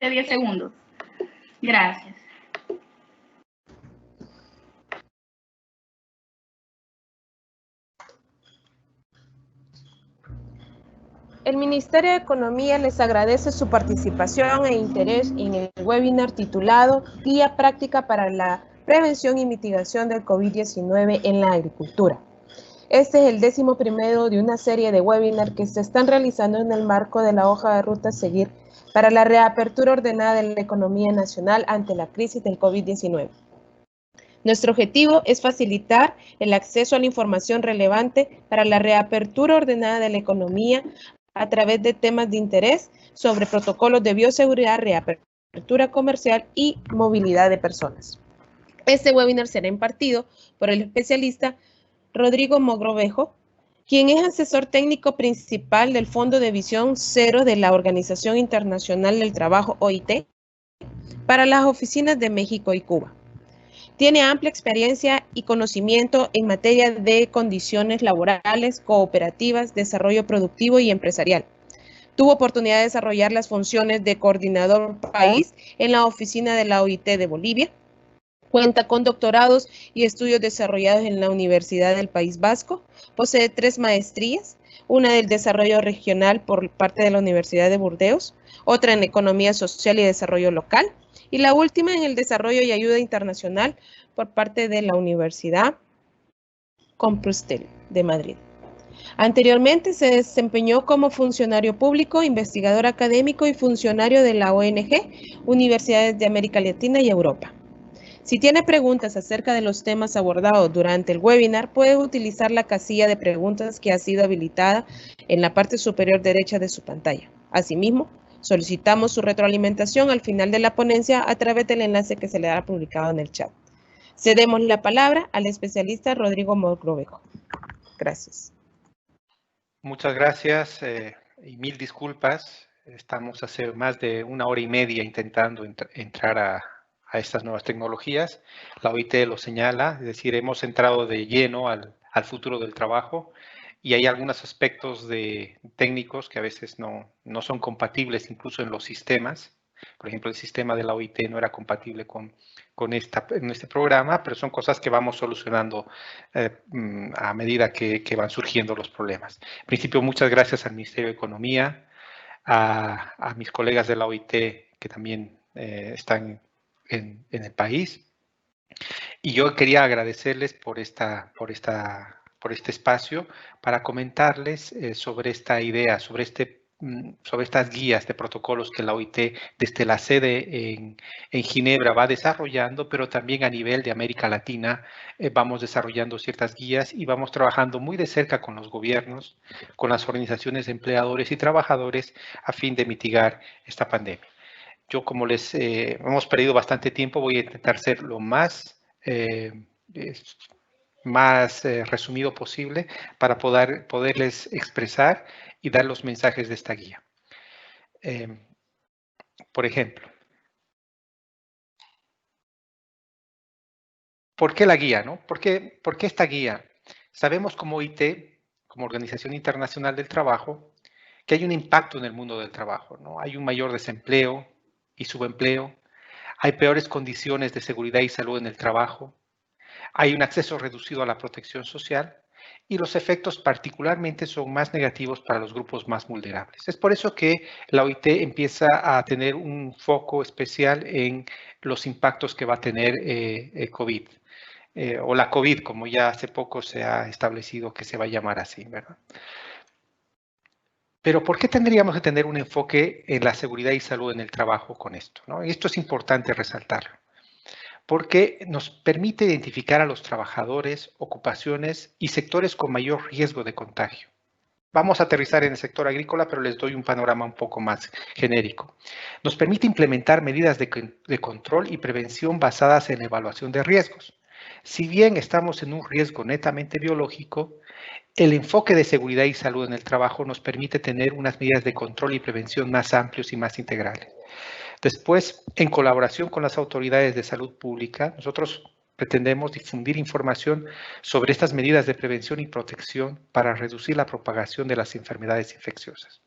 De 10 segundos. Gracias. El Ministerio de Economía les agradece su participación e interés en el webinar titulado Guía Práctica para la Prevención y Mitigación del COVID-19 en la Agricultura. Este es el 11º de una serie de webinars que se están realizando en el marco de la hoja de ruta a seguir para la reapertura ordenada de la economía nacional ante la crisis del COVID-19. Nuestro objetivo es facilitar el acceso a la información relevante para la reapertura ordenada de la economía a través de temas de interés sobre protocolos de bioseguridad, reapertura comercial y movilidad de personas. Este webinar será impartido por el especialista Rodrigo Mogrovejo, quien es asesor técnico principal del Fondo de Visión Cero de la Organización Internacional del Trabajo, OIT, para las oficinas de México y Cuba. Tiene amplia experiencia y conocimiento en materia de condiciones laborales, cooperativas, desarrollo productivo y empresarial. Tuvo oportunidad de desarrollar las funciones de coordinador país en la oficina de la OIT de Bolivia. Cuenta con doctorados y estudios desarrollados en la Universidad del País Vasco. Posee 3 maestrías, una del desarrollo regional por parte de la Universidad de Burdeos, otra en economía social y desarrollo local, y la última en el desarrollo y ayuda internacional por parte de la Universidad Complutense de Madrid. Anteriormente se desempeñó como funcionario público, investigador académico y funcionario de la ONG Universidades de América Latina y Europa. Si tiene preguntas acerca de los temas abordados durante el webinar, puede utilizar la casilla de preguntas que ha sido habilitada en la parte superior derecha de su pantalla. Asimismo, solicitamos su retroalimentación al final de la ponencia a través del enlace que se le hará publicado en el chat. Cedemos la palabra al especialista Rodrigo Mogrovejo. Gracias. Muchas gracias y mil disculpas. Estamos hace más de 1 hora y media intentando entrar a estas nuevas tecnologías. La OIT lo señala, es decir, hemos entrado de lleno al futuro del trabajo y hay algunos aspectos técnicos que a veces no son compatibles incluso en los sistemas. Por ejemplo, el sistema de la OIT no era compatible en este programa, pero son cosas que vamos solucionando a medida que van surgiendo los problemas. En principio, muchas gracias al Ministerio de Economía, a mis colegas de la OIT que también están en el país. Y yo quería agradecerles por este espacio para comentarles sobre esta idea, sobre estas guías de protocolos que la OIT desde la sede en Ginebra va desarrollando, pero también a nivel de América Latina vamos desarrollando ciertas guías y vamos trabajando muy de cerca con los gobiernos, con las organizaciones de empleadores y trabajadores a fin de mitigar esta pandemia. Yo, como hemos perdido bastante tiempo, voy a intentar ser lo más resumido posible para poderles expresar y dar los mensajes de esta guía. Por ejemplo, ¿por qué la guía, no? ¿Por qué esta guía? Sabemos como OIT, como Organización Internacional del Trabajo, que hay un impacto en el mundo del trabajo, ¿no? Hay un mayor desempleo y subempleo, hay peores condiciones de seguridad y salud en el trabajo, hay un acceso reducido a la protección social y los efectos particularmente son más negativos para los grupos más vulnerables. Es por eso que la OIT empieza a tener un foco especial en los impactos que va a tener COVID, o la COVID, como ya hace poco se ha establecido que se va a llamar así, ¿verdad? Pero ¿por qué tendríamos que tener un enfoque en la seguridad y salud en el trabajo con esto, ¿no? Y esto es importante resaltarlo, porque nos permite identificar a los trabajadores, ocupaciones y sectores con mayor riesgo de contagio. Vamos a aterrizar en el sector agrícola, pero les doy un panorama un poco más genérico. Nos permite implementar medidas de control y prevención basadas en la evaluación de riesgos. Si bien estamos en un riesgo netamente biológico, el enfoque de seguridad y salud en el trabajo nos permite tener unas medidas de control y prevención más amplios y más integrales. Después, en colaboración con las autoridades de salud pública, nosotros pretendemos difundir información sobre estas medidas de prevención y protección para reducir la propagación de las enfermedades infecciosas.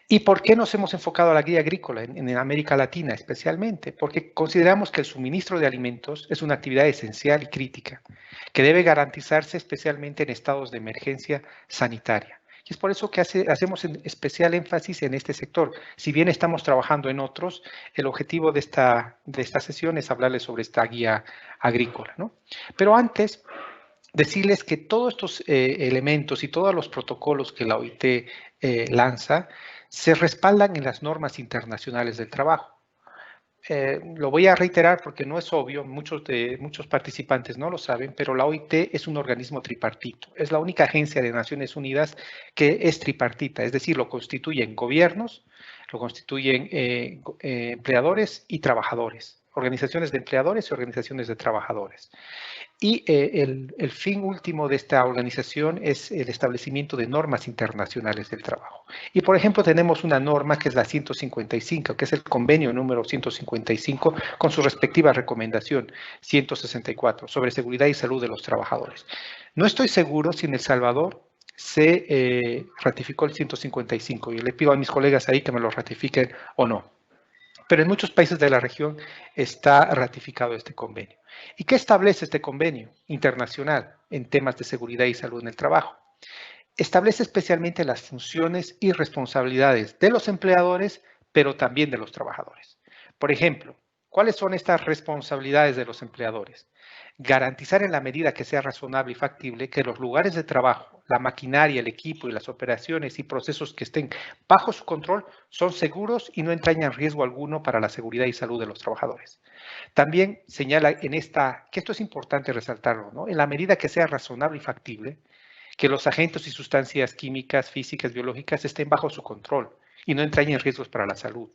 ¿Y por qué nos hemos enfocado a la guía agrícola en América Latina especialmente? Porque consideramos que el suministro de alimentos es una actividad esencial y crítica que debe garantizarse especialmente en estados de emergencia sanitaria. Y es por eso que hacemos especial énfasis en este sector. Si bien estamos trabajando en otros, el objetivo de esta sesión es hablarles sobre esta guía agrícola, ¿no? Pero antes, decirles que todos estos elementos y todos los protocolos que la OIT lanza se respaldan en las normas internacionales del trabajo. Lo voy a reiterar porque no es obvio, muchos participantes no lo saben, pero la OIT es un organismo tripartito. Es la única agencia de Naciones Unidas que es tripartita, es decir, lo constituyen gobiernos, lo constituyen empleadores y trabajadores, organizaciones de empleadores y organizaciones de trabajadores. Y el fin último de esta organización es el establecimiento de normas internacionales del trabajo. Y, por ejemplo, tenemos una norma que es la 155, que es el convenio número 155, con su respectiva recomendación 164, sobre seguridad y salud de los trabajadores. No estoy seguro si en El Salvador se ratificó el 155, y le pido a mis colegas ahí que me lo ratifiquen o no. Pero en muchos países de la región está ratificado este convenio. ¿Y qué establece este convenio internacional en temas de seguridad y salud en el trabajo? Establece especialmente las funciones y responsabilidades de los empleadores, pero también de los trabajadores. Por ejemplo, ¿cuáles son estas responsabilidades de los empleadores? Garantizar en la medida que sea razonable y factible que los lugares de trabajo, la maquinaria, el equipo y las operaciones y procesos que estén bajo su control son seguros y no entrañan riesgo alguno para la seguridad y salud de los trabajadores. También señala que esto es importante resaltarlo, ¿no? En la medida que sea razonable y factible, que los agentes y sustancias químicas, físicas, biológicas estén bajo su control y no entrañen riesgos para la salud.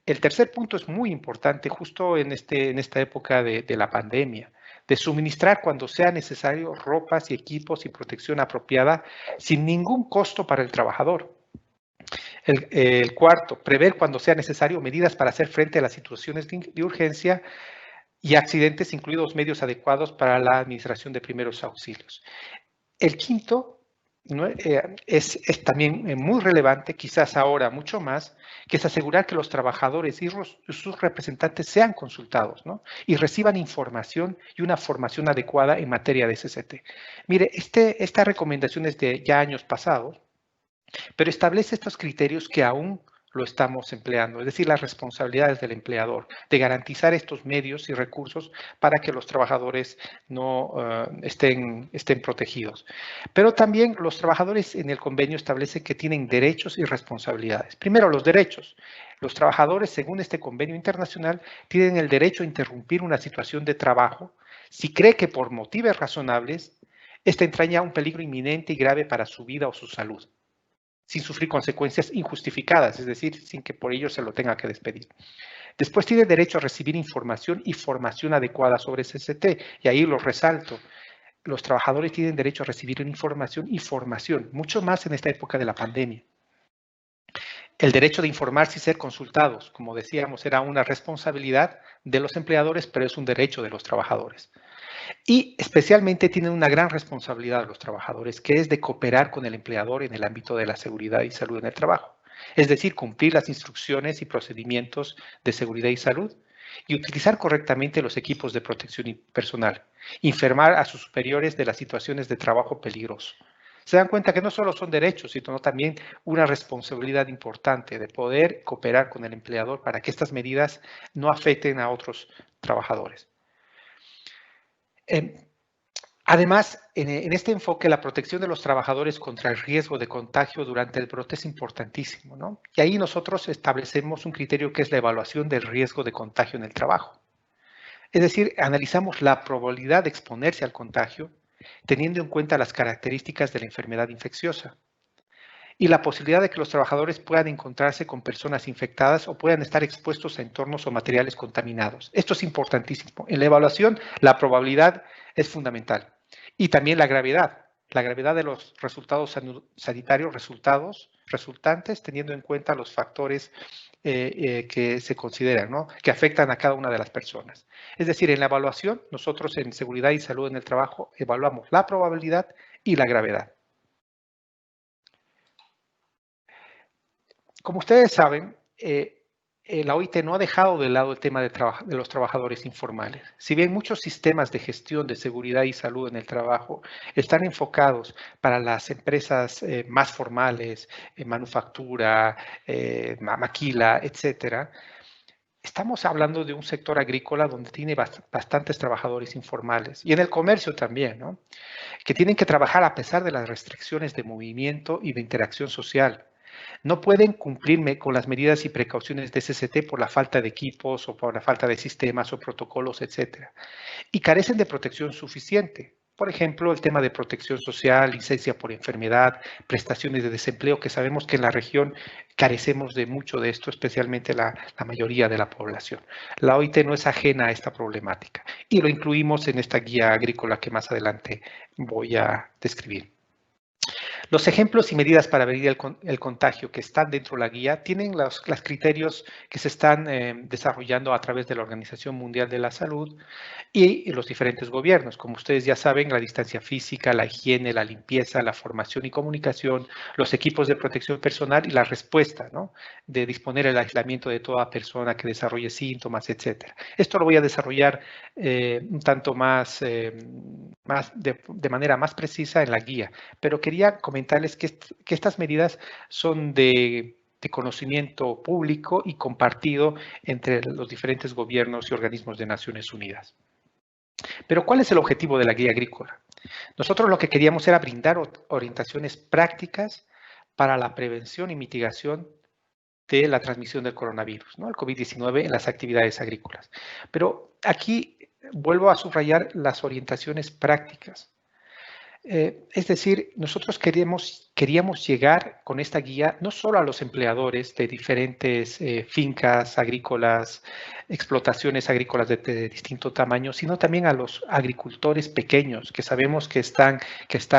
El tercer punto es muy importante justo en esta época de la pandemia, de suministrar cuando sea necesario ropas y equipos y protección apropiada sin ningún costo para el trabajador. El cuarto, prever cuando sea necesario medidas para hacer frente a las situaciones de urgencia y accidentes, incluidos medios adecuados para la administración de primeros auxilios. El quinto, ¿no? Es también muy relevante, quizás ahora mucho más, que es asegurar que los trabajadores y sus representantes sean consultados, ¿no? Y reciban información y una formación adecuada en materia de SST. Mire, esta recomendación es de ya años pasados, pero establece estos criterios que aún lo estamos empleando, es decir, las responsabilidades del empleador, de garantizar estos medios y recursos para que los trabajadores no estén protegidos. Pero también los trabajadores en el convenio establecen que tienen derechos y responsabilidades. Primero, los derechos. Los trabajadores, según este convenio internacional, tienen el derecho a interrumpir una situación de trabajo si cree que por motivos razonables, esta entraña un peligro inminente y grave para su vida o su salud, sin sufrir consecuencias injustificadas, es decir, sin que por ello se lo tenga que despedir. Después tiene derecho a recibir información y formación adecuada sobre SST, y ahí lo resalto. Los trabajadores tienen derecho a recibir información y formación, mucho más en esta época de la pandemia. El derecho de informarse y ser consultados, como decíamos, era una responsabilidad de los empleadores, pero es un derecho de los trabajadores. Y especialmente tienen una gran responsabilidad los trabajadores, que es de cooperar con el empleador en el ámbito de la seguridad y salud en el trabajo. Es decir, cumplir las instrucciones y procedimientos de seguridad y salud y utilizar correctamente los equipos de protección personal. Informar a sus superiores de las situaciones de trabajo peligroso. Se dan cuenta que no solo son derechos, sino también una responsabilidad importante de poder cooperar con el empleador para que estas medidas no afecten a otros trabajadores. Además, en este enfoque, la protección de los trabajadores contra el riesgo de contagio durante el brote es importantísimo, ¿no? Y ahí nosotros establecemos un criterio que es la evaluación del riesgo de contagio en el trabajo. Es decir, analizamos la probabilidad de exponerse al contagio teniendo en cuenta las características de la enfermedad infecciosa y la posibilidad de que los trabajadores puedan encontrarse con personas infectadas o puedan estar expuestos a entornos o materiales contaminados. Esto es importantísimo. En la evaluación, la probabilidad es fundamental. Y también la gravedad de los resultados sanitarios resultantes, teniendo en cuenta los factores que se consideran, ¿no? Que afectan a cada una de las personas. Es decir, en la evaluación, nosotros en seguridad y salud en el trabajo evaluamos la probabilidad y la gravedad. Como ustedes saben, la OIT no ha dejado de lado el tema de los trabajadores informales. Si bien muchos sistemas de gestión de seguridad y salud en el trabajo están enfocados para las empresas más formales, manufactura, maquila, etcétera, estamos hablando de un sector agrícola donde tiene bastantes trabajadores informales y en el comercio también, ¿no? Que tienen que trabajar a pesar de las restricciones de movimiento y de interacción social. No pueden cumplirme con las medidas y precauciones de SST por la falta de equipos o por la falta de sistemas o protocolos, etc. Y carecen de protección suficiente. Por ejemplo, el tema de protección social, licencia por enfermedad, prestaciones de desempleo, que sabemos que en la región carecemos de mucho de esto, especialmente la mayoría de la población. La OIT no es ajena a esta problemática y lo incluimos en esta guía agrícola que más adelante voy a describir. Los ejemplos y medidas para prevenir el contagio que están dentro de la guía tienen los criterios que se están desarrollando a través de la Organización Mundial de la Salud y los diferentes gobiernos. Como ustedes ya saben, la distancia física, la higiene, la limpieza, la formación y comunicación, los equipos de protección personal y la respuesta, ¿no? De disponer el aislamiento de toda persona que desarrolle síntomas, etc. Esto lo voy a desarrollar un tanto más, de manera más precisa en la guía, pero quería comentarles que estas medidas son de conocimiento público y compartido entre los diferentes gobiernos y organismos de Naciones Unidas. Pero ¿cuál es el objetivo de la guía agrícola? Nosotros lo que queríamos era brindar orientaciones prácticas para la prevención y mitigación de la transmisión del coronavirus, ¿no? El COVID-19 en las actividades agrícolas. Pero aquí vuelvo a subrayar las orientaciones prácticas. Es decir, nosotros queríamos llegar con esta guía no solo a los empleadores de diferentes fincas agrícolas, explotaciones agrícolas de distinto tamaño, sino también a los agricultores pequeños, que sabemos que están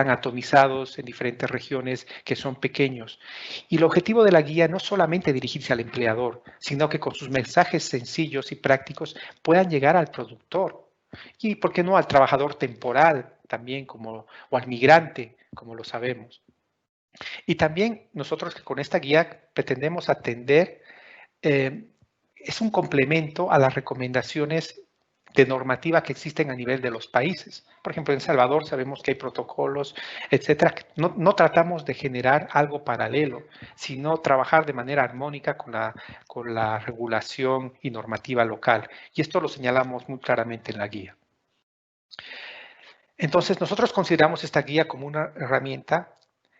atomizados en diferentes regiones, que son pequeños. Y el objetivo de la guía no solamente dirigirse al empleador, sino que con sus mensajes sencillos y prácticos puedan llegar al productor. Y, ¿por qué no?, al trabajador temporal también, o al migrante, como lo sabemos. Y también nosotros con esta guía pretendemos atender, es un complemento a las recomendaciones de normativa que existen a nivel de los países. Por ejemplo, en El Salvador sabemos que hay protocolos, etcétera. No tratamos de generar algo paralelo, sino trabajar de manera armónica con la regulación y normativa local. Y esto lo señalamos muy claramente en la guía. Entonces, nosotros consideramos esta guía como una herramienta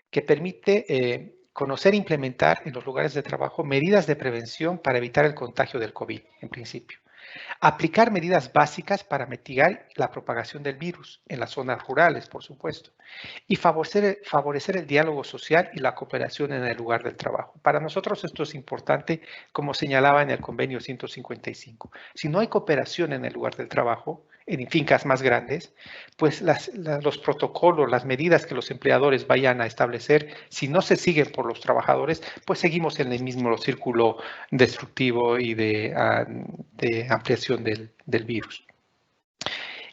que permite conocer e implementar en los lugares de trabajo medidas de prevención para evitar el contagio del COVID, en principio. Aplicar medidas básicas para mitigar la propagación del virus en las zonas rurales, por supuesto. Y favorecer el diálogo social y la cooperación en el lugar del trabajo. Para nosotros esto es importante, como señalaba en el convenio 155. Si no hay cooperación en el lugar del trabajo, en fincas más grandes, pues los protocolos, las medidas que los empleadores vayan a establecer, si no se siguen por los trabajadores, pues seguimos en el mismo círculo destructivo y de ampliación del virus.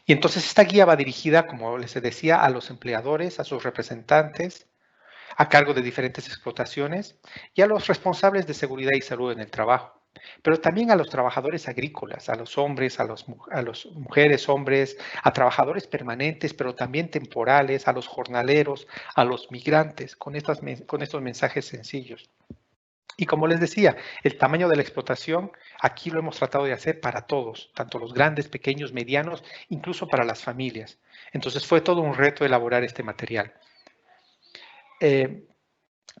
Y entonces esta guía va dirigida, como les decía, a los empleadores, a sus representantes, a cargo de diferentes explotaciones y a los responsables de seguridad y salud en el trabajo. Pero también a los trabajadores agrícolas, a los hombres, a las mujeres, hombres, a trabajadores permanentes, pero también temporales, a los jornaleros, a los migrantes, con estos mensajes sencillos. Y como les decía, el tamaño de la explotación, aquí lo hemos tratado de hacer para todos, tanto los grandes, pequeños, medianos, incluso para las familias. Entonces fue todo un reto elaborar este material.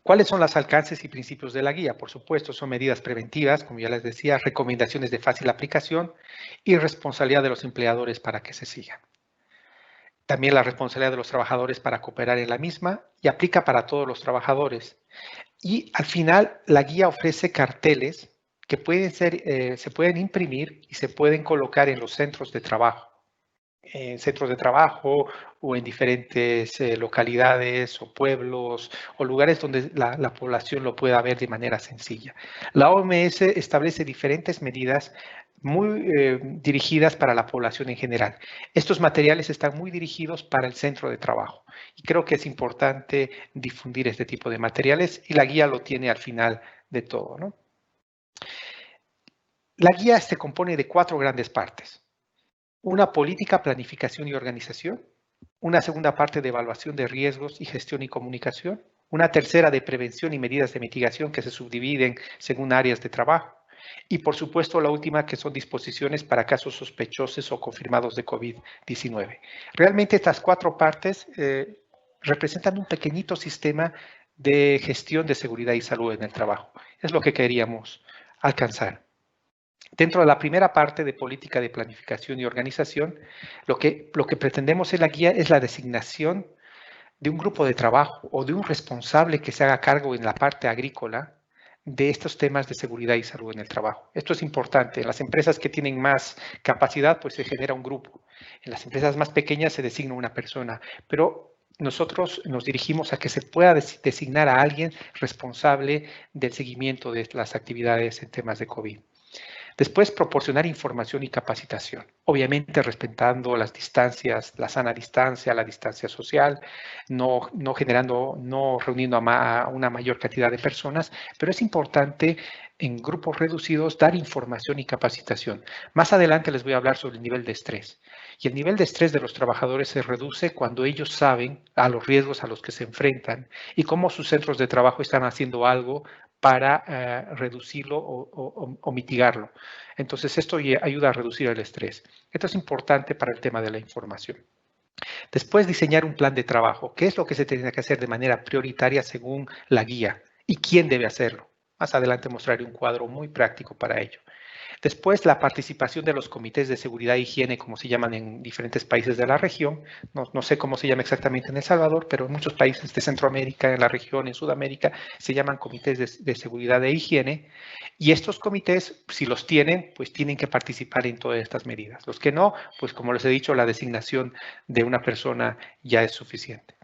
¿Cuáles son los alcances y principios de la guía? Por supuesto, son medidas preventivas, como ya les decía, recomendaciones de fácil aplicación y responsabilidad de los empleadores para que se sigan. También la responsabilidad de los trabajadores para cooperar en la misma y aplica para todos los trabajadores. Y al final, la guía ofrece carteles que se pueden imprimir y se pueden colocar en los centros de trabajo. centros de trabajo o en diferentes localidades o pueblos o lugares donde la población lo pueda ver de manera sencilla. La OMS establece diferentes medidas muy dirigidas para la población en general. Estos materiales están muy dirigidos para el centro de trabajo y creo que es importante difundir este tipo de materiales y la guía lo tiene al final de todo, ¿no? La guía se compone de 4 grandes partes. Una política, planificación y organización. Una segunda parte de evaluación de riesgos y gestión y comunicación. Una tercera de prevención y medidas de mitigación que se subdividen según áreas de trabajo. Y por supuesto la última que son disposiciones para casos sospechosos o confirmados de COVID-19. Realmente estas 4 partes representan un pequeñito sistema de gestión de seguridad y salud en el trabajo. Es lo que queríamos alcanzar. Dentro de la primera parte de política de planificación y organización, lo que pretendemos en la guía es la designación de un grupo de trabajo o de un responsable que se haga cargo en la parte agrícola de estos temas de seguridad y salud en el trabajo. Esto es importante. En las empresas que tienen más capacidad, pues se genera un grupo. En las empresas más pequeñas se designa una persona, pero nosotros nos dirigimos a que se pueda designar a alguien responsable del seguimiento de las actividades en temas de COVID. Después, proporcionar información y capacitación, obviamente respetando las distancias, la sana distancia, la distancia social, no reuniendo a una mayor cantidad de personas, pero es importante en grupos reducidos dar información y capacitación. Más adelante les voy a hablar sobre el nivel de estrés. Y el nivel de estrés de los trabajadores se reduce cuando ellos saben a los riesgos a los que se enfrentan y cómo sus centros de trabajo están haciendo algo para reducirlo o mitigarlo. Entonces, esto ayuda a reducir el estrés. Esto es importante para el tema de la información. Después, diseñar un plan de trabajo. ¿Qué es lo que se tiene que hacer de manera prioritaria según la guía? ¿Y quién debe hacerlo? Más adelante mostraré un cuadro muy práctico para ello. Después, la participación de los comités de seguridad e higiene, como se llaman en diferentes países de la región. No sé cómo se llama exactamente en El Salvador, pero en muchos países de Centroamérica, en la región, en Sudamérica, se llaman comités de seguridad e higiene. Y estos comités, si los tienen, pues tienen que participar en todas estas medidas. Los que no, pues como les he dicho, la designación de una persona ya es suficiente.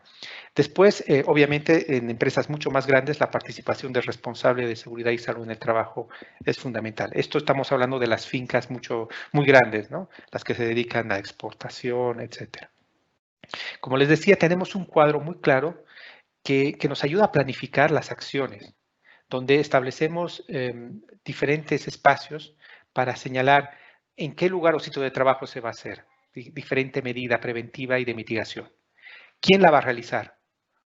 Después, obviamente, en empresas mucho más grandes, la participación del responsable de seguridad y salud en el trabajo es fundamental. Esto estamos hablando de las fincas muy grandes, ¿no? Las que se dedican a exportación, etcétera. Como les decía, tenemos un cuadro muy claro que nos ayuda a planificar las acciones, donde establecemos diferentes espacios para señalar en qué lugar o sitio de trabajo se va a hacer diferente medida preventiva y de mitigación. ¿Quién la va a realizar?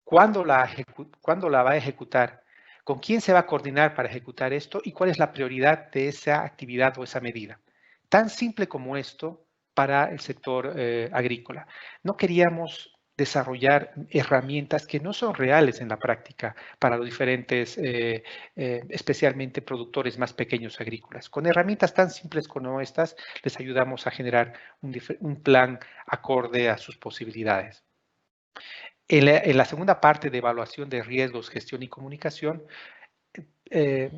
¿Cuándo la va a ejecutar? ¿Con quién se va a coordinar para ejecutar esto? ¿Y cuál es la prioridad de esa actividad o esa medida? Tan simple como esto para el sector agrícola. No queríamos desarrollar herramientas que no son reales en la práctica para los diferentes, especialmente productores más pequeños agrícolas. Con herramientas tan simples como estas, les ayudamos a generar un plan acorde a sus posibilidades. En la segunda parte de evaluación de riesgos, gestión y comunicación,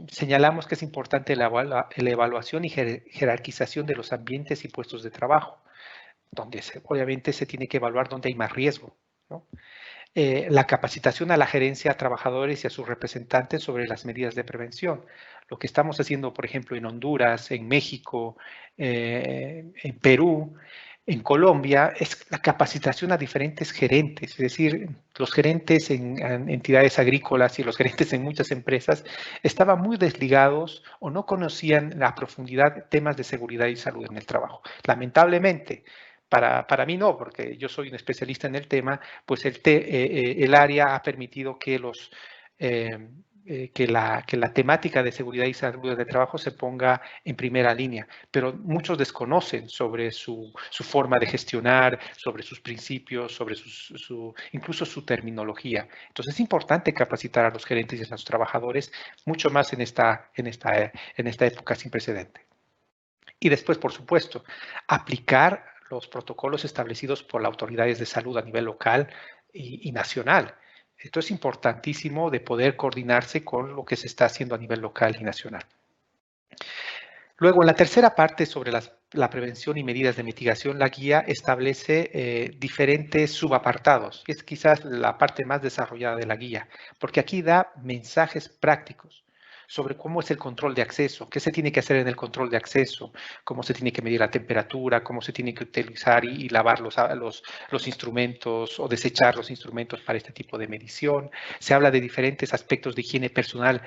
señalamos que es importante la evaluación y jerarquización de los ambientes y puestos de trabajo, donde obviamente se tiene que evaluar dónde hay más riesgo, ¿no? La capacitación a la gerencia, a trabajadores y a sus representantes sobre las medidas de prevención. Lo que estamos haciendo, por ejemplo, en Honduras, en México, en Perú, en Colombia, es la capacitación a diferentes gerentes, es decir, los gerentes en entidades agrícolas y los gerentes en muchas empresas estaban muy desligados o no conocían la profundidad temas de seguridad y salud en el trabajo. Lamentablemente, para mí no, porque yo soy un especialista en el tema, pues el área ha permitido que que la temática de seguridad y salud del trabajo se ponga en primera línea, pero muchos desconocen sobre su forma de gestionar, sobre sus principios, sobre incluso su terminología. Entonces es importante capacitar a los gerentes y a los trabajadores mucho más en esta época sin precedente. Y después, por supuesto, aplicar los protocolos establecidos por las autoridades de salud a nivel local y nacional. Esto es importantísimo de poder coordinarse con lo que se está haciendo a nivel local y nacional. Luego, en la tercera parte sobre la prevención y medidas de mitigación, la guía establece diferentes subapartados. Es quizás la parte más desarrollada de la guía, porque aquí da mensajes prácticos sobre cómo es el control de acceso, qué se tiene que hacer en el control de acceso, cómo se tiene que medir la temperatura, cómo se tiene que utilizar y lavar los instrumentos o desechar los instrumentos para este tipo de medición. Se habla de diferentes aspectos de higiene personal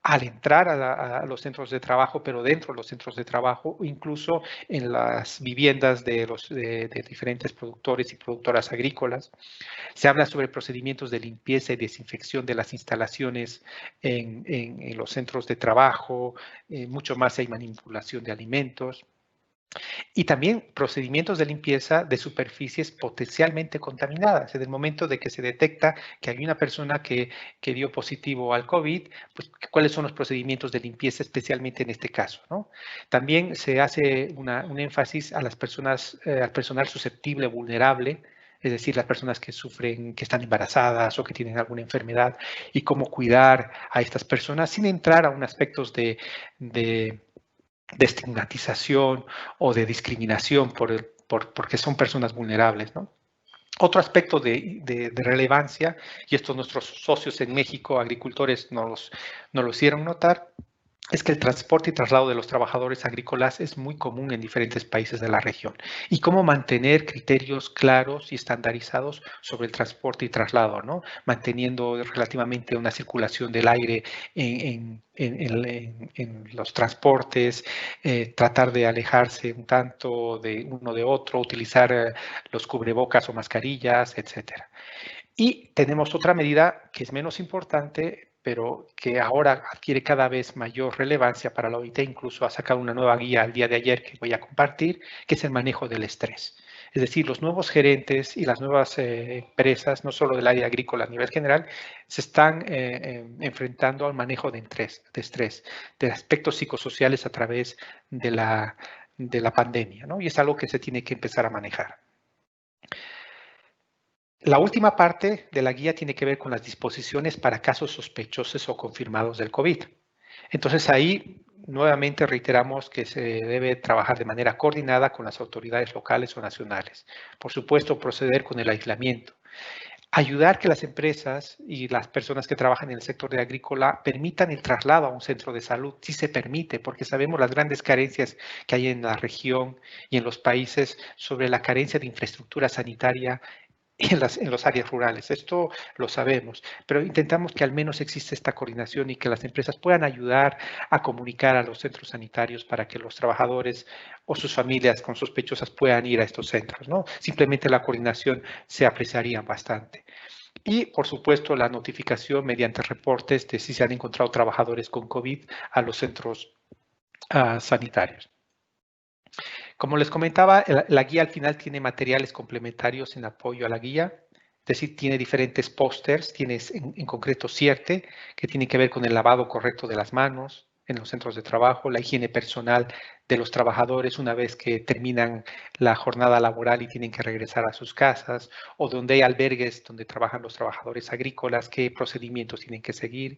al entrar a los centros de trabajo, pero dentro de los centros de trabajo, o incluso en las viviendas de diferentes productores y productoras agrícolas. Se habla sobre procedimientos de limpieza y desinfección de las instalaciones en los centros de trabajo, mucho más hay manipulación de alimentos. Y también procedimientos de limpieza de superficies potencialmente contaminadas. En el momento de que se detecta que hay una persona que dio positivo al COVID, pues cuáles son los procedimientos de limpieza especialmente en este caso, ¿no? También se hace un énfasis a las personas, al personal susceptible, vulnerable, es decir, las personas que sufren, que están embarazadas o que tienen alguna enfermedad, y cómo cuidar a estas personas sin entrar a un aspectos de estigmatización o de discriminación porque son personas vulnerables, ¿no? Otro aspecto de relevancia, y esto nuestros socios en México, agricultores, nos lo hicieron notar, es que el transporte y traslado de los trabajadores agrícolas es muy común en diferentes países de la región. Y cómo mantener criterios claros y estandarizados sobre el transporte y traslado, ¿no? Manteniendo relativamente una circulación del aire en los transportes, tratar de alejarse un tanto de uno de otro, utilizar los cubrebocas o mascarillas, etcétera. Y tenemos otra medida que es menos importante, pero que ahora adquiere cada vez mayor relevancia para la OIT, incluso ha sacado una nueva guía el día de ayer que voy a compartir, que es el manejo del estrés. Es decir, los nuevos gerentes y las nuevas empresas, no solo del área agrícola a nivel general, se están enfrentando al manejo de estrés, de aspectos psicosociales a través de la pandemia, ¿no? Y es algo que se tiene que empezar a manejar. La última parte de la guía tiene que ver con las disposiciones para casos sospechosos o confirmados del COVID. Entonces ahí nuevamente reiteramos que se debe trabajar de manera coordinada con las autoridades locales o nacionales. Por supuesto, proceder con el aislamiento. Ayudar que las empresas y las personas que trabajan en el sector de agrícola permitan el traslado a un centro de salud, si se permite, porque sabemos las grandes carencias que hay en la región y en los países sobre la carencia de infraestructura sanitaria en los áreas rurales. Esto lo sabemos, pero intentamos que al menos exista esta coordinación y que las empresas puedan ayudar a comunicar a los centros sanitarios para que los trabajadores o sus familias con sospechosas puedan ir a estos centros, ¿no? Simplemente la coordinación se apreciaría bastante. Y, por supuesto, la notificación mediante reportes de si se han encontrado trabajadores con COVID a los centros sanitarios. Como les comentaba, la guía al final tiene materiales complementarios en apoyo a la guía, es decir, tiene diferentes pósters, tienes en concreto 7 que tienen que ver con el lavado correcto de las manos en los centros de trabajo, la higiene personal de los trabajadores una vez que terminan la jornada laboral y tienen que regresar a sus casas, o donde hay albergues donde trabajan los trabajadores agrícolas, qué procedimientos tienen que seguir.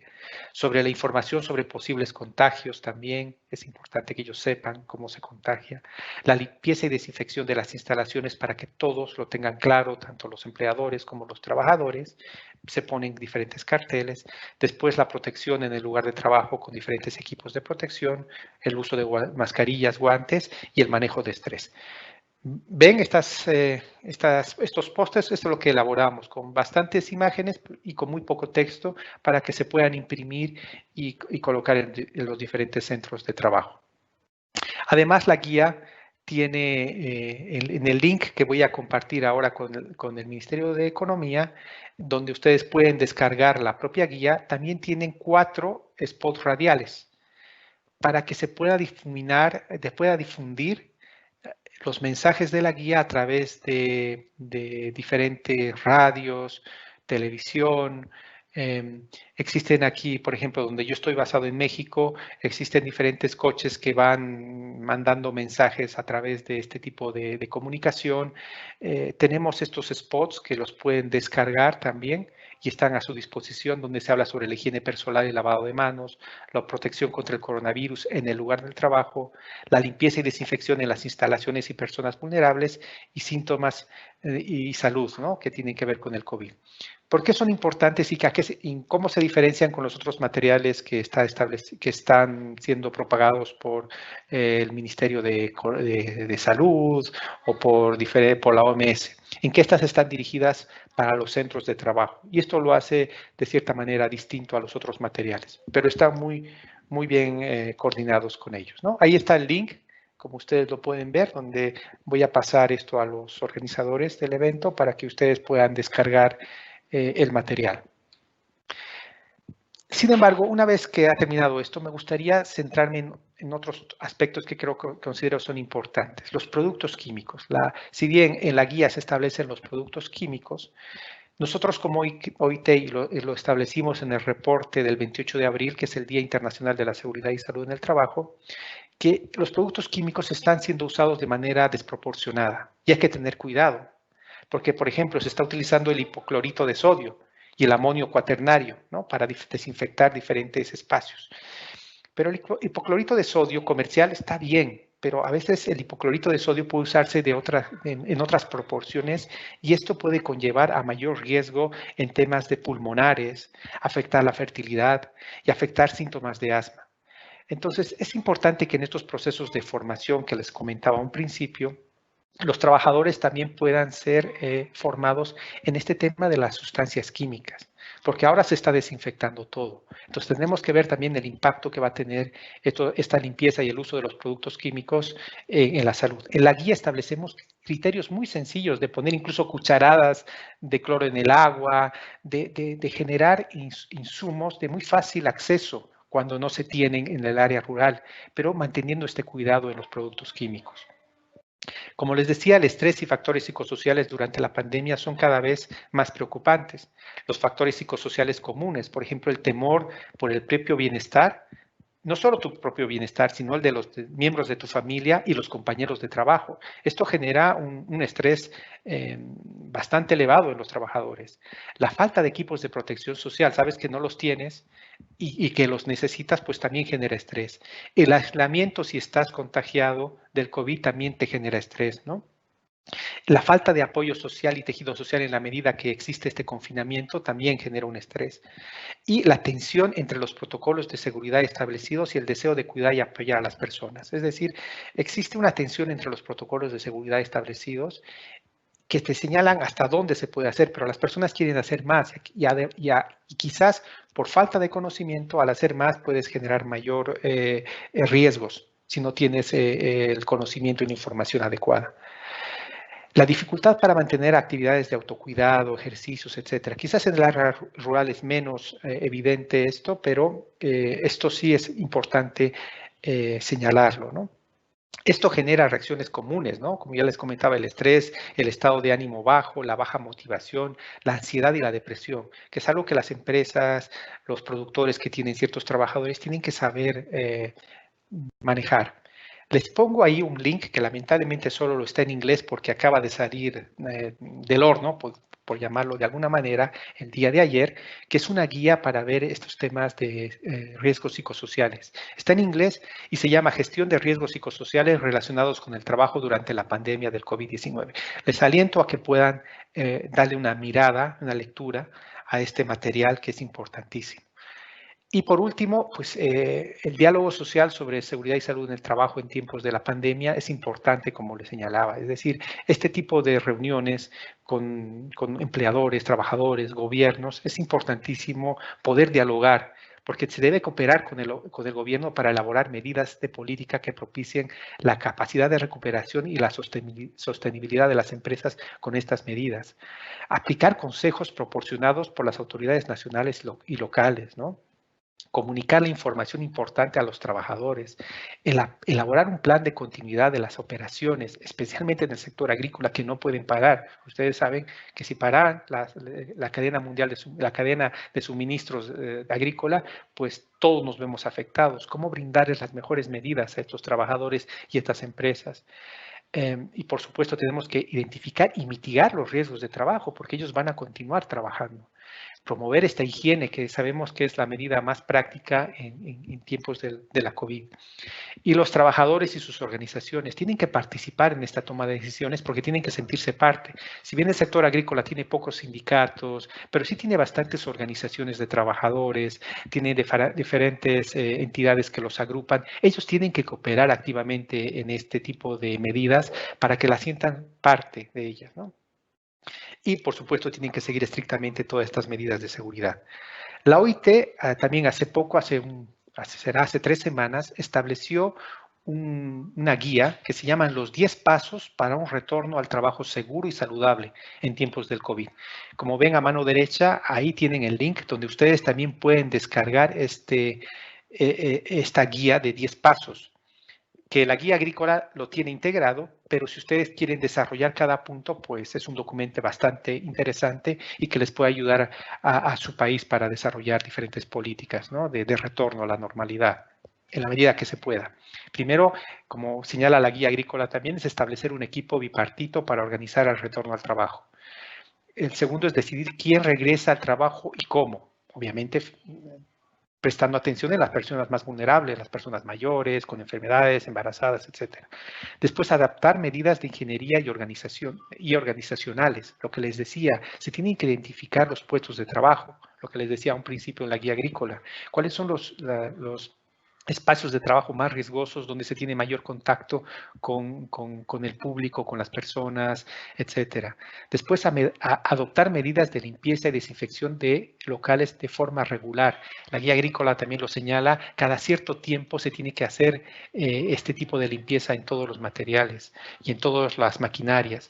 Sobre la información sobre posibles contagios también, es importante que ellos sepan cómo se contagia. La limpieza y desinfección de las instalaciones para que todos lo tengan claro, tanto los empleadores como los trabajadores. Se ponen diferentes carteles. Después la protección en el lugar de trabajo con diferentes equipos de protección, el uso de mascarillas, guantes y el manejo de estrés. Ven estos pósters, esto es lo que elaboramos, con bastantes imágenes y con muy poco texto para que se puedan imprimir y colocar en los diferentes centros de trabajo. Además, la guía tiene en el link que voy a compartir ahora con el Ministerio de Economía, donde ustedes pueden descargar la propia guía, también tienen 4 spots radiales para que se pueda difundir los mensajes de la guía a través de diferentes radios, televisión. Existen aquí, por ejemplo, donde yo estoy basado en México, existen diferentes coches que van mandando mensajes a través de este tipo de comunicación. Tenemos estos spots que los pueden descargar también y están a su disposición, donde se habla sobre la higiene personal y lavado de manos, la protección contra el coronavirus en el lugar del trabajo, la limpieza y desinfección en las instalaciones y personas vulnerables y síntomas y salud, ¿no?, que tienen que ver con el COVID. ¿Por qué son importantes y cómo se diferencian con los otros materiales que están siendo propagados por el Ministerio de Salud o por la OMS? ¿En qué estas están dirigidas para los centros de trabajo? Y esto lo hace de cierta manera distinto a los otros materiales, pero están muy bien coordinados con ellos, ¿no? Ahí está el link, como ustedes lo pueden ver, donde voy a pasar esto a los organizadores del evento para que ustedes puedan descargar el material. Sin embargo, una vez que ha terminado esto, me gustaría centrarme en otros aspectos que considero son importantes. Los productos químicos. Si bien en la guía se establecen los productos químicos, nosotros como OIT lo establecimos en el reporte del 28 de abril, que es el Día Internacional de la Seguridad y Salud en el Trabajo, que los productos químicos están siendo usados de manera desproporcionada y hay que tener cuidado. Porque, por ejemplo, se está utilizando el hipoclorito de sodio y el amonio cuaternario, ¿no?, para desinfectar diferentes espacios. Pero el hipoclorito de sodio comercial está bien, pero a veces el hipoclorito de sodio puede usarse en otras proporciones y esto puede conllevar a mayor riesgo en temas de pulmonares, afectar la fertilidad y afectar síntomas de asma. Entonces, es importante que en estos procesos de formación que les comentaba a un principio, los trabajadores también puedan ser formados en este tema de las sustancias químicas, porque ahora se está desinfectando todo. Entonces tenemos que ver también el impacto que va a tener esta limpieza y el uso de los productos químicos en la salud. En la guía establecemos criterios muy sencillos de poner incluso cucharadas de cloro en el agua, de generar insumos de muy fácil acceso cuando no se tienen en el área rural, pero manteniendo este cuidado en los productos químicos. Como les decía, el estrés y factores psicosociales durante la pandemia son cada vez más preocupantes. Los factores psicosociales comunes, por ejemplo, el temor por el propio bienestar, no solo tu propio bienestar, sino el de los miembros de tu familia y los compañeros de trabajo. Esto genera un estrés bastante elevado en los trabajadores. La falta de equipos de protección social, sabes que no los tienes y que los necesitas, pues también genera estrés. El aislamiento, si estás contagiado del COVID, también te genera estrés, ¿no? La falta de apoyo social y tejido social en la medida que existe este confinamiento también genera un estrés. Y la tensión entre los protocolos de seguridad establecidos y el deseo de cuidar y apoyar a las personas. Es decir, existe una tensión entre los protocolos de seguridad establecidos que te señalan hasta dónde se puede hacer, pero las personas quieren hacer más y quizás por falta de conocimiento, al hacer más puedes generar mayor riesgos si no tienes el conocimiento y la información adecuada. La dificultad para mantener actividades de autocuidado, ejercicios, etcétera. Quizás en el área rural es menos evidente esto, pero esto sí es importante señalarlo, ¿no? Esto genera reacciones comunes, ¿no? Como ya les comentaba, el estrés, el estado de ánimo bajo, la baja motivación, la ansiedad y la depresión, que es algo que las empresas, los productores que tienen ciertos trabajadores tienen que saber manejar. Les pongo ahí un link que lamentablemente solo lo está en inglés porque acaba de salir del horno, por llamarlo de alguna manera, el día de ayer, que es una guía para ver estos temas de riesgos psicosociales. Está en inglés y se llama Gestión de riesgos psicosociales relacionados con el trabajo durante la pandemia del COVID-19. Les aliento a que puedan darle una mirada, una lectura a este material que es importantísimo. Y por último, pues el diálogo social sobre seguridad y salud en el trabajo en tiempos de la pandemia es importante, como les señalaba. Es decir, este tipo de reuniones con empleadores, trabajadores, gobiernos, es importantísimo poder dialogar, porque se debe cooperar con el gobierno para elaborar medidas de política que propicien la capacidad de recuperación y la sostenibilidad de las empresas con estas medidas. Aplicar consejos proporcionados por las autoridades nacionales y locales, ¿no? Comunicar la información importante a los trabajadores, elaborar un plan de continuidad de las operaciones, especialmente en el sector agrícola que no pueden parar. Ustedes saben que si paran la cadena mundial, la cadena de suministros agrícola, pues todos nos vemos afectados. ¿Cómo brindarles las mejores medidas a estos trabajadores y estas empresas? Y por supuesto tenemos que identificar y mitigar los riesgos de trabajo porque ellos van a continuar trabajando. promover esta higiene que sabemos que es la medida más práctica en tiempos de la COVID. Y los trabajadores y sus organizaciones tienen que participar en esta toma de decisiones porque tienen que sentirse parte. Si bien el sector agrícola tiene pocos sindicatos, pero sí tiene bastantes organizaciones de trabajadores, tiene diferentes entidades que los agrupan, ellos tienen que cooperar activamente en este tipo de medidas para que la sientan parte de ellas, ¿no? Y, por supuesto, tienen que seguir estrictamente todas estas medidas de seguridad. La OIT también hace poco, hace 3 semanas, estableció una guía que se llaman los 10 pasos para un retorno al trabajo seguro y saludable en tiempos del COVID. Como ven a mano derecha, ahí tienen el link donde ustedes también pueden descargar esta guía de 10 pasos, que la guía agrícola lo tiene integrado, pero si ustedes quieren desarrollar cada punto, pues es un documento bastante interesante y que les puede ayudar a su país para desarrollar diferentes políticas, ¿no? de retorno a la normalidad, en la medida que se pueda. Primero, como señala la guía agrícola también, es establecer un equipo bipartito para organizar el retorno al trabajo. El segundo es decidir quién regresa al trabajo y cómo. Obviamente, prestando atención en las personas más vulnerables, las personas mayores, con enfermedades, embarazadas, etc. Después, adaptar medidas de ingeniería y organizacionales. Lo que les decía, se tienen que identificar los puestos de trabajo, lo que les decía a un principio en la guía agrícola. ¿Cuáles son los espacios de trabajo más riesgosos donde se tiene mayor contacto con el público, con las personas, etcétera? Después, adoptar medidas de limpieza y desinfección de locales de forma regular. La guía agrícola también lo señala, cada cierto tiempo se tiene que hacer este tipo de limpieza en todos los materiales y en todas las maquinarias.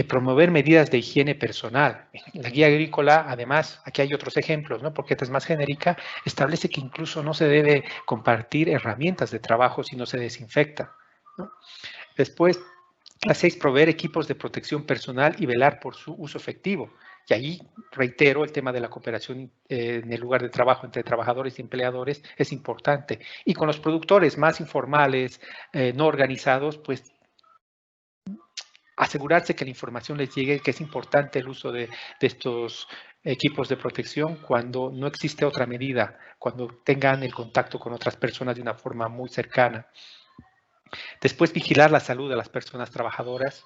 Promover medidas de higiene personal. La guía agrícola, además, aquí hay otros ejemplos, ¿no? Porque esta es más genérica, establece que incluso no se debe compartir herramientas de trabajo si no se desinfecta, ¿no? Después, la 6, proveer equipos de protección personal y velar por su uso efectivo. Y ahí, reitero, el tema de la cooperación en el lugar de trabajo entre trabajadores y empleadores es importante. Y con los productores más informales, no organizados, pues asegurarse que la información les llegue, que es importante el uso de estos equipos de protección cuando no existe otra medida, cuando tengan el contacto con otras personas de una forma muy cercana. Después, vigilar la salud de las personas trabajadoras.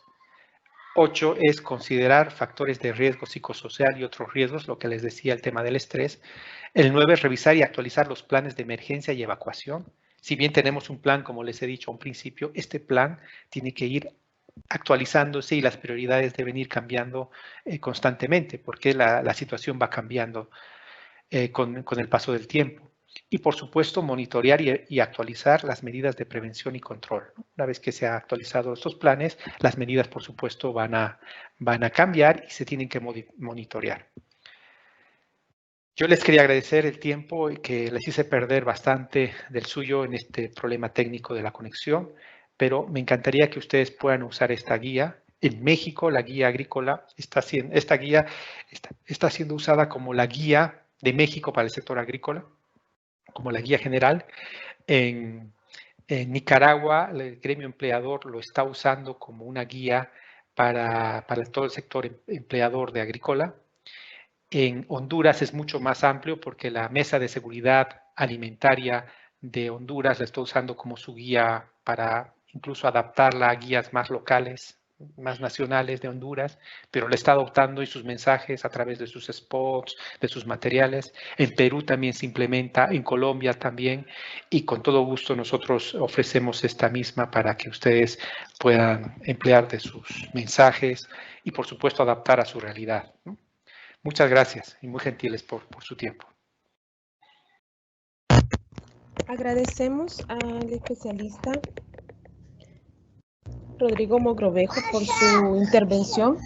8 es considerar factores de riesgo psicosocial y otros riesgos, lo que les decía, el tema del estrés. El 9 es revisar y actualizar los planes de emergencia y evacuación. Si bien tenemos un plan, como les he dicho a un principio, este plan tiene que ir actualizándose y las prioridades deben ir cambiando constantemente porque la situación va cambiando con el paso del tiempo. Y por supuesto, monitorear y actualizar las medidas de prevención y control. Una vez que se han actualizado estos planes, las medidas, por supuesto, van a cambiar y se tienen que monitorear. Yo les quería agradecer el tiempo y que les hice perder bastante del suyo en este problema técnico de la conexión, pero me encantaría que ustedes puedan usar esta guía. En México, la guía agrícola está siendo usada como la guía de México para el sector agrícola, como la guía general. En Nicaragua, el gremio empleador lo está usando como una guía para todo el sector empleador de agrícola. En Honduras es mucho más amplio porque la Mesa de Seguridad Alimentaria de Honduras la está usando como su guía para incluso adaptarla a guías más locales, más nacionales de Honduras, pero la está adoptando y sus mensajes a través de sus spots, de sus materiales. En Perú también se implementa, en Colombia también, y con todo gusto nosotros ofrecemos esta misma para que ustedes puedan emplear de sus mensajes y por supuesto adaptar a su realidad, ¿no? Muchas gracias y muy gentiles por su tiempo. Agradecemos al especialista Rodrigo Mogrovejo por su intervención.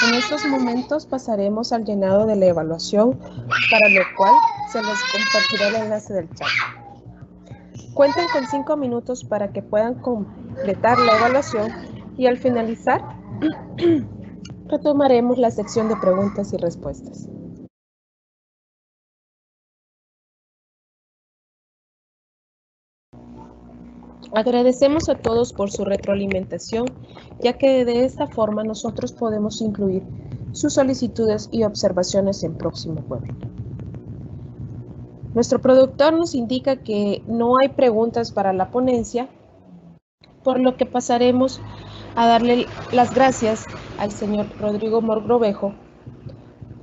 En estos momentos pasaremos al llenado de la evaluación, para lo cual se les compartirá el enlace del chat. Cuenten con 5 minutos para que puedan completar la evaluación y al finalizar retomaremos la sección de preguntas y respuestas. Agradecemos a todos por su retroalimentación, ya que de esta forma nosotros podemos incluir sus solicitudes y observaciones en próximo webinar. Nuestro productor nos indica que no hay preguntas para la ponencia, por lo que pasaremos a darle las gracias al señor Rodrigo Mogrovejo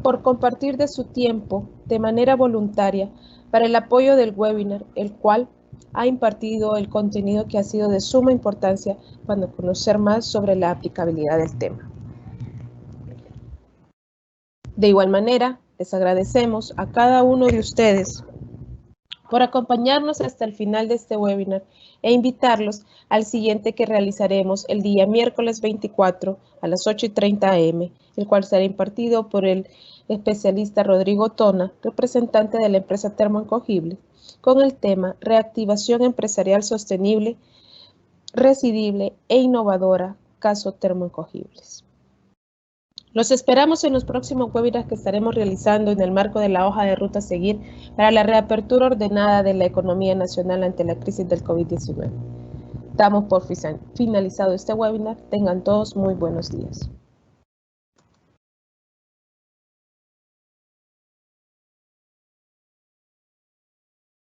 por compartir de su tiempo de manera voluntaria para el apoyo del webinar, el cual ha impartido el contenido que ha sido de suma importancia para conocer más sobre la aplicabilidad del tema. De igual manera, les agradecemos a cada uno de ustedes por acompañarnos hasta el final de este webinar e invitarlos al siguiente que realizaremos el día miércoles 24 a las 8:30 am, el cual será impartido por el especialista Rodrigo Tona, representante de la empresa Termoencogibles, con el tema Reactivación Empresarial Sostenible, Residible e Innovadora, caso Termoencogibles. Los esperamos en los próximos webinars que estaremos realizando en el marco de la hoja de ruta a seguir para la reapertura ordenada de la economía nacional ante la crisis del COVID-19. Damos por finalizado este webinar. Tengan todos muy buenos días.